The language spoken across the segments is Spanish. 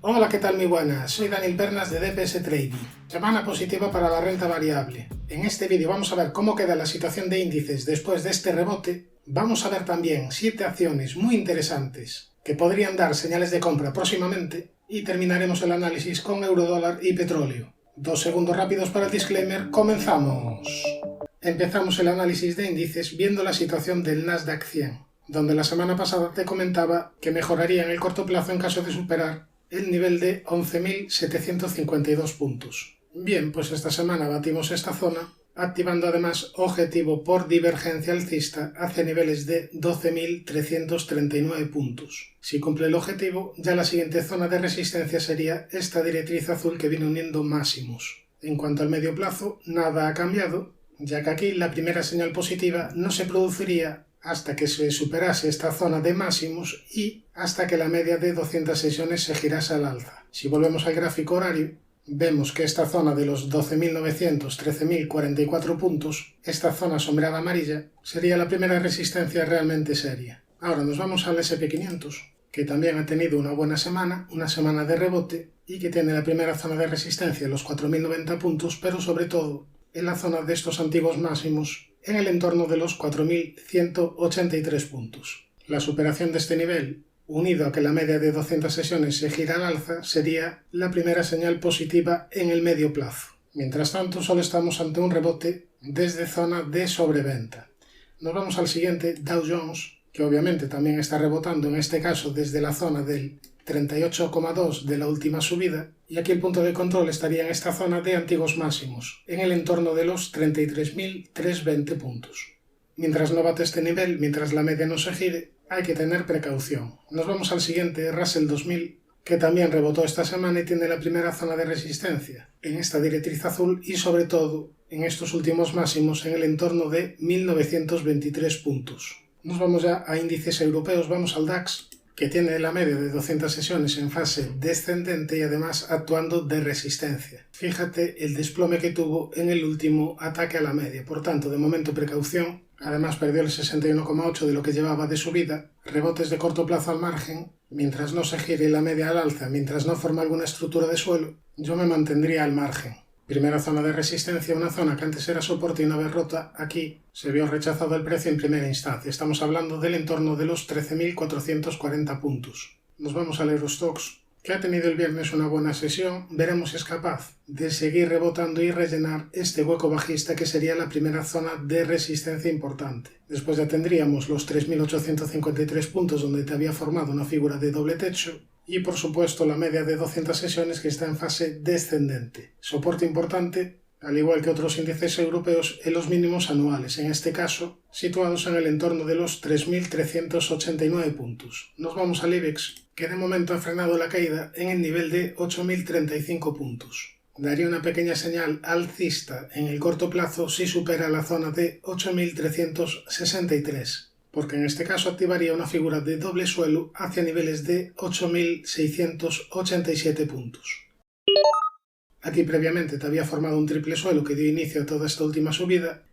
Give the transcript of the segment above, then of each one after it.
Hola, ¿qué tal? Muy buenas, soy Daniel Pernas de DPS Trading. Semana positiva para la renta variable. En este vídeo vamos a ver cómo queda la situación de índices después de este rebote. Vamos a ver también 7 acciones muy interesantes que podrían dar señales de compra próximamente y terminaremos el análisis con eurodólar y petróleo. 2 segundos rápidos para el disclaimer, comenzamos. Empezamos el análisis de índices viendo la situación del Nasdaq 100, donde la semana pasada te comentaba que mejoraría en el corto plazo en caso de superar el nivel de 11.752 puntos. Bien, pues esta semana batimos esta zona, activando además objetivo por divergencia alcista hacia niveles de 12.339 puntos. Si cumple el objetivo, ya la siguiente zona de resistencia sería esta directriz azul que viene uniendo máximos. En cuanto al medio plazo, nada ha cambiado, ya que aquí la primera señal positiva no se produciría hasta que se superase esta zona de máximos y hasta que la media de 200 sesiones se girase al alza. Si volvemos al gráfico horario, vemos que esta zona de los 12.900, 13.044 puntos, esta zona sombreada amarilla, sería la primera resistencia realmente seria. Ahora nos vamos al SP500, que también ha tenido una buena semana, una semana de rebote, y que tiene la primera zona de resistencia en los 4.090 puntos, pero sobre todo en la zona de estos antiguos máximos, en el entorno de los 4.183 puntos. La superación de este nivel, unido a que la media de 200 sesiones se gira al alza, sería la primera señal positiva en el medio plazo. Mientras tanto, solo estamos ante un rebote desde zona de sobreventa. Nos vamos al siguiente, Dow Jones, que obviamente también está rebotando, en este caso desde la zona del 38,2 de la última subida, y aquí el punto de control estaría en esta zona de antiguos máximos, en el entorno de los 33.320 puntos. Mientras no bate este nivel, mientras la media no se gire, hay que tener precaución. Nos vamos al siguiente, Russell 2000, que también rebotó esta semana y tiene la primera zona de resistencia, en esta directriz azul y sobre todo en estos últimos máximos en el entorno de 1.923 puntos. Nos vamos ya a índices europeos, vamos al DAX, que tiene la media de 200 sesiones en fase descendente y además actuando de resistencia. Fíjate el desplome que tuvo en el último ataque a la media, por tanto, de momento precaución. Además perdió el 61,8 de lo que llevaba de subida, rebotes de corto plazo al margen, mientras no se gire la media al alza, mientras no forma alguna estructura de suelo, yo me mantendría al margen. Primera zona de resistencia, una zona que antes era soporte y una vez rota, aquí se vio rechazado el precio en primera instancia. Estamos hablando del entorno de los 13.440 puntos. Nos vamos al Eurostoxx, que ha tenido el viernes una buena sesión. Veremos si es capaz de seguir rebotando y rellenar este hueco bajista que sería la primera zona de resistencia importante. Después ya tendríamos los 3.853 puntos donde te había formado una figura de doble techo, y por supuesto la media de 200 sesiones que está en fase descendente. Soporte importante, al igual que otros índices europeos, en los mínimos anuales, en este caso situados en el entorno de los 3.389 puntos. Nos vamos al IBEX, que de momento ha frenado la caída en el nivel de 8.035 puntos. Daría una pequeña señal alcista en el corto plazo si supera la zona de 8.363. Porque en este caso activaría una figura de doble suelo hacia niveles de 8.687 puntos. Aquí previamente te había formado un triple suelo que dio inicio a toda esta última subida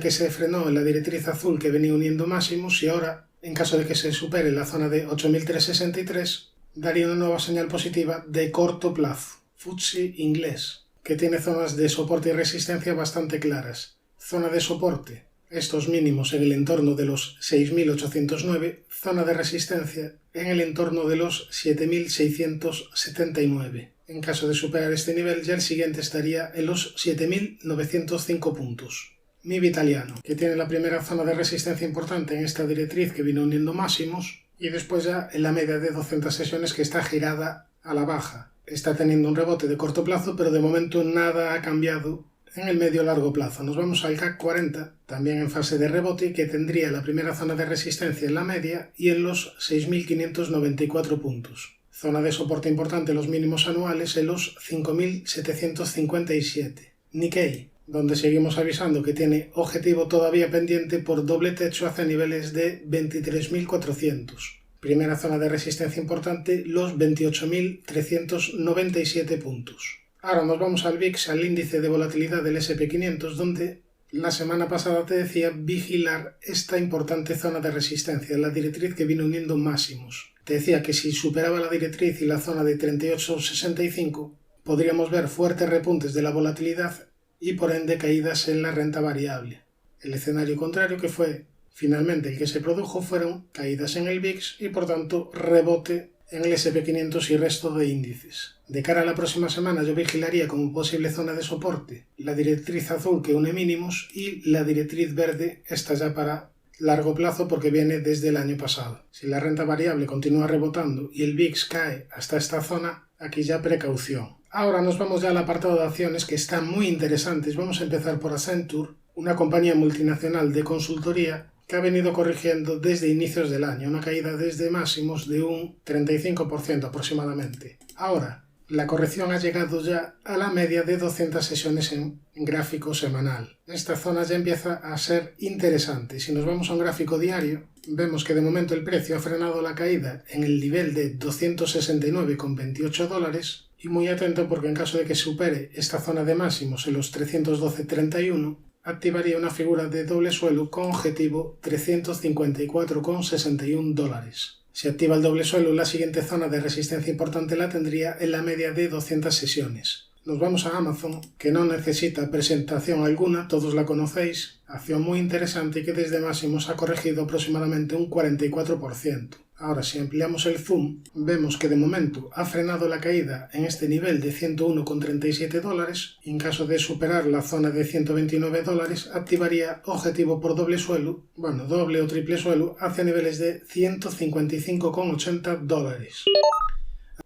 que se frenó en la directriz azul que venía uniendo máximos y ahora, en caso de que se supere la zona de 8.363, daría una nueva señal positiva de corto plazo, FTSE inglés, que tiene zonas de soporte y resistencia bastante claras. Zona de soporte, estos mínimos en el entorno de los 6.809, zona de resistencia en el entorno de los 7.679. En caso de superar este nivel, ya el siguiente estaría en los 7.905 puntos. MIB italiano, que tiene la primera zona de resistencia importante en esta directriz que vino uniendo máximos, y después ya en la media de 200 sesiones que está girada a la baja. Está teniendo un rebote de corto plazo, pero de momento nada ha cambiado en el medio-largo plazo. Nos vamos al CAC 40, también en fase de rebote, que tendría la primera zona de resistencia en la media y en los 6.594 puntos. Zona de soporte importante en los mínimos anuales en los 5.757. Nikkei, donde seguimos avisando que tiene objetivo todavía pendiente por doble techo hacia niveles de 23.400. Primera zona de resistencia importante, los 28.397 puntos. Ahora nos vamos al VIX, al índice de volatilidad del SP500, donde la semana pasada te decía vigilar esta importante zona de resistencia, la directriz que viene uniendo máximos. Te decía que si superaba la directriz y la zona de 38,65, podríamos ver fuertes repuntes de la volatilidad y por ende caídas en la renta variable. El escenario contrario, que fue finalmente el que se produjo, fueron caídas en el VIX y por tanto rebote en el S&P 500 y resto de índices. De cara a la próxima semana yo vigilaría como posible zona de soporte la directriz azul que une mínimos y la directriz verde, esta ya para largo plazo porque viene desde el año pasado. Si la renta variable continúa rebotando y el VIX cae hasta esta zona, aquí ya precaución. Ahora nos vamos ya al apartado de acciones que están muy interesantes. Vamos a empezar por Accenture, una compañía multinacional de consultoría que ha venido corrigiendo desde inicios del año, una caída desde máximos de un 35% aproximadamente. Ahora, la corrección ha llegado ya a la media de 200 sesiones en gráfico semanal. Esta zona ya empieza a ser interesante. Si nos vamos a un gráfico diario, vemos que de momento el precio ha frenado la caída en el nivel de 269,28 dólares y muy atento porque en caso de que supere esta zona de máximos en los 312,31, activaría una figura de doble suelo con objetivo 354,61 dólares. Si activa el doble suelo, la siguiente zona de resistencia importante la tendría en la media de 200 sesiones. Nos vamos a Amazon, que no necesita presentación alguna, todos la conocéis, acción muy interesante y que desde máximos ha corregido aproximadamente un 44%. Ahora, si ampliamos el zoom, vemos que de momento ha frenado la caída en este nivel de 101,37 dólares y en caso de superar la zona de 129 dólares activaría objetivo por doble suelo, doble o triple suelo, hacia niveles de 155,80 dólares.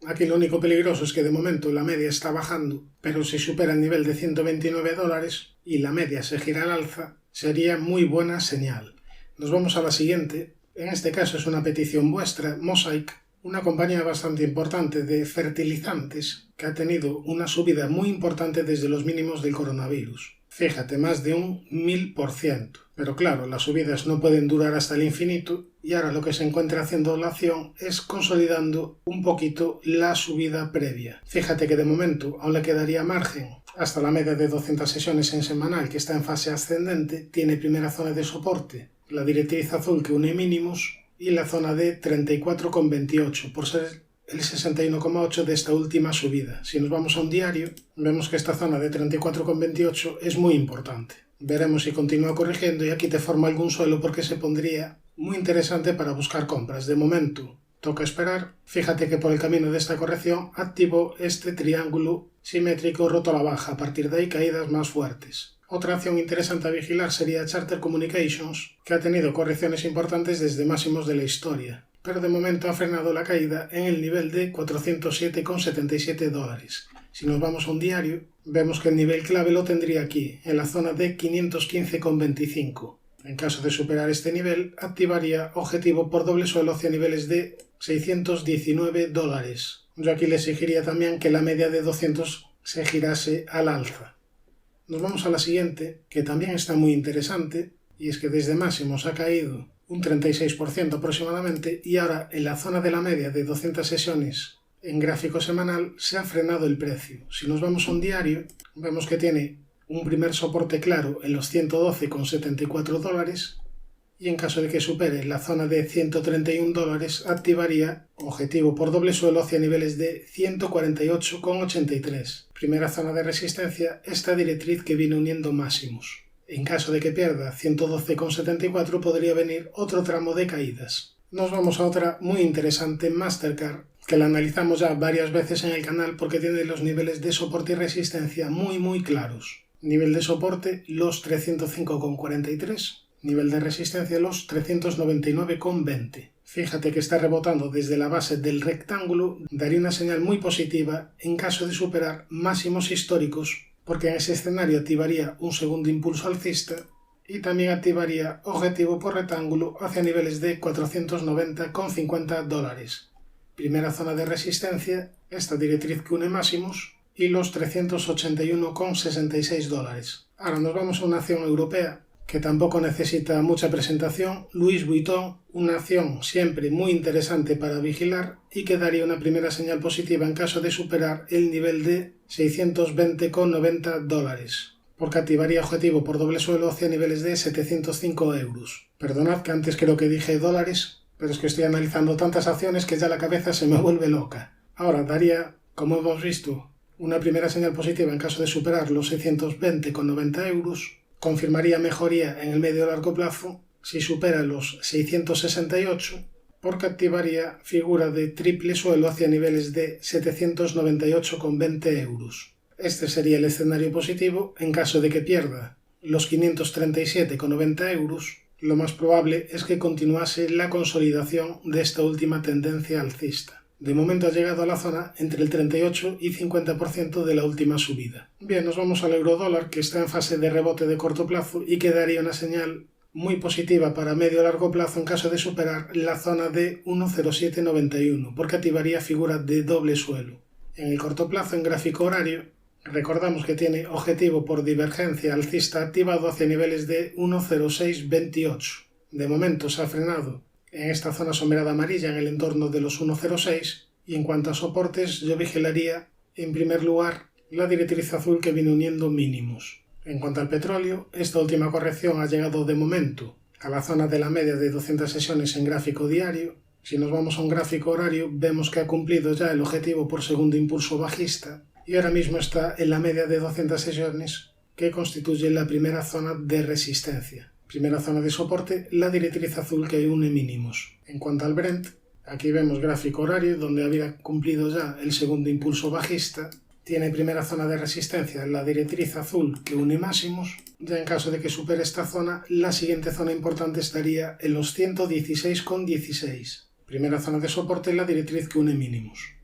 Aquí lo único peligroso es que de momento la media está bajando, pero si supera el nivel de 129 dólares y la media se gira al alza, sería muy buena señal. Nos vamos a la siguiente. En este caso es una petición vuestra, Mosaic, una compañía bastante importante de fertilizantes que ha tenido una subida muy importante desde los mínimos del coronavirus. Fíjate, más de un 1000%. Pero claro, las subidas no pueden durar hasta el infinito y ahora lo que se encuentra haciendo la acción es consolidando un poquito la subida previa. Fíjate que de momento aún le quedaría margen hasta la media de 200 sesiones en semanal que está en fase ascendente, tiene primera zona de soporte, la directriz azul que une mínimos y la zona de 34,28 por ser el 61,8 de esta última subida. Si nos vamos a un diario, vemos que esta zona de 34,28 es muy importante. Veremos si continúa corrigiendo y aquí te forma algún suelo porque se pondría muy interesante para buscar compras. De momento toca esperar. Fíjate que por el camino de esta corrección activó este triángulo simétrico roto a la baja. A partir de ahí caídas más fuertes. Otra acción interesante a vigilar sería Charter Communications, que ha tenido correcciones importantes desde máximos de la historia, pero de momento ha frenado la caída en el nivel de 407,77 dólares. Si nos vamos a un diario, vemos que el nivel clave lo tendría aquí, en la zona de 515,25. En caso de superar este nivel, activaría objetivo por doble suelo hacia niveles de 619 dólares. Yo aquí le exigiría también que la media de 200 se girase al alza. Nos vamos a la siguiente, que también está muy interesante, y es que desde máximos ha caído un 36% aproximadamente y ahora en la zona de la media de 200 sesiones en gráfico semanal se ha frenado el precio. Si nos vamos a un diario, vemos que tiene un primer soporte claro en los 112,74 dólares y en caso de que supere la zona de 131 dólares activaría objetivo por doble suelo hacia niveles de 148,83. Primera zona de resistencia, esta directriz que viene uniendo máximos. En caso de que pierda 112,74 podría venir otro tramo de caídas. Nos vamos a otra muy interesante, Mastercard, que la analizamos ya varias veces en el canal porque tiene los niveles de soporte y resistencia muy claros. Nivel de soporte los 305,43. Nivel de resistencia los 399,20. Fíjate que está rebotando desde la base del rectángulo, daría una señal muy positiva en caso de superar máximos históricos, porque en ese escenario activaría un segundo impulso alcista y también activaría objetivo por rectángulo hacia niveles de 490,50 dólares. Primera zona de resistencia, esta directriz que une máximos, y los 381,66 dólares. Ahora nos vamos a una acción europea que tampoco necesita mucha presentación, Louis Vuitton, una acción siempre muy interesante para vigilar y que daría una primera señal positiva en caso de superar el nivel de 620,90 dólares, porque activaría objetivo por doble suelo hacia niveles de 705 euros. Perdonad que antes creo que dije dólares, pero es que estoy analizando tantas acciones que ya la cabeza se me vuelve loca. Ahora daría, como hemos visto, una primera señal positiva en caso de superar los 620,90 euros, confirmaría mejoría en el medio y largo plazo si supera los 668, porque activaría figura de triple suelo hacia niveles de 798,20 euros. Este sería el escenario positivo en caso de que pierda los 537,90 euros. Lo más probable es que continuase la consolidación de esta última tendencia alcista. De momento ha llegado a la zona entre el 38 y 50% de la última subida. Bien, nos vamos al euro-dólar, que está en fase de rebote de corto plazo y que daría una señal muy positiva para medio y largo plazo en caso de superar la zona de 1,0791, porque activaría figura de doble suelo. En el corto plazo, en gráfico horario, recordamos que tiene objetivo por divergencia alcista activado hacia niveles de 1,0628. De momento se ha frenado en esta zona sombreada amarilla en el entorno de los 1,06, y en cuanto a soportes yo vigilaría en primer lugar la directriz azul que viene uniendo mínimos. En cuanto al petróleo, esta última corrección ha llegado de momento a la zona de la media de 200 sesiones en gráfico diario. Si nos vamos a un gráfico horario, vemos que ha cumplido ya el objetivo por segundo impulso bajista y ahora mismo está en la media de 200 sesiones, que constituye la primera zona de resistencia. Primera zona de soporte, la directriz azul que une mínimos. En cuanto al Brent, aquí vemos gráfico horario donde había cumplido ya el segundo impulso bajista. Tiene primera zona de resistencia, la directriz azul que une máximos. Ya en caso de que supere esta zona, la siguiente zona importante estaría en los 116,16. Primera zona de soporte, la directriz que une mínimos.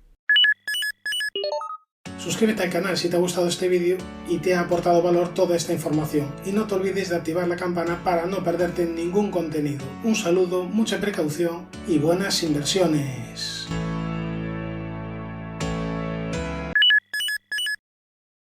Suscríbete al canal si te ha gustado este vídeo y te ha aportado valor toda esta información. Y no te olvides de activar la campana para no perderte ningún contenido. Un saludo, mucha precaución y buenas inversiones.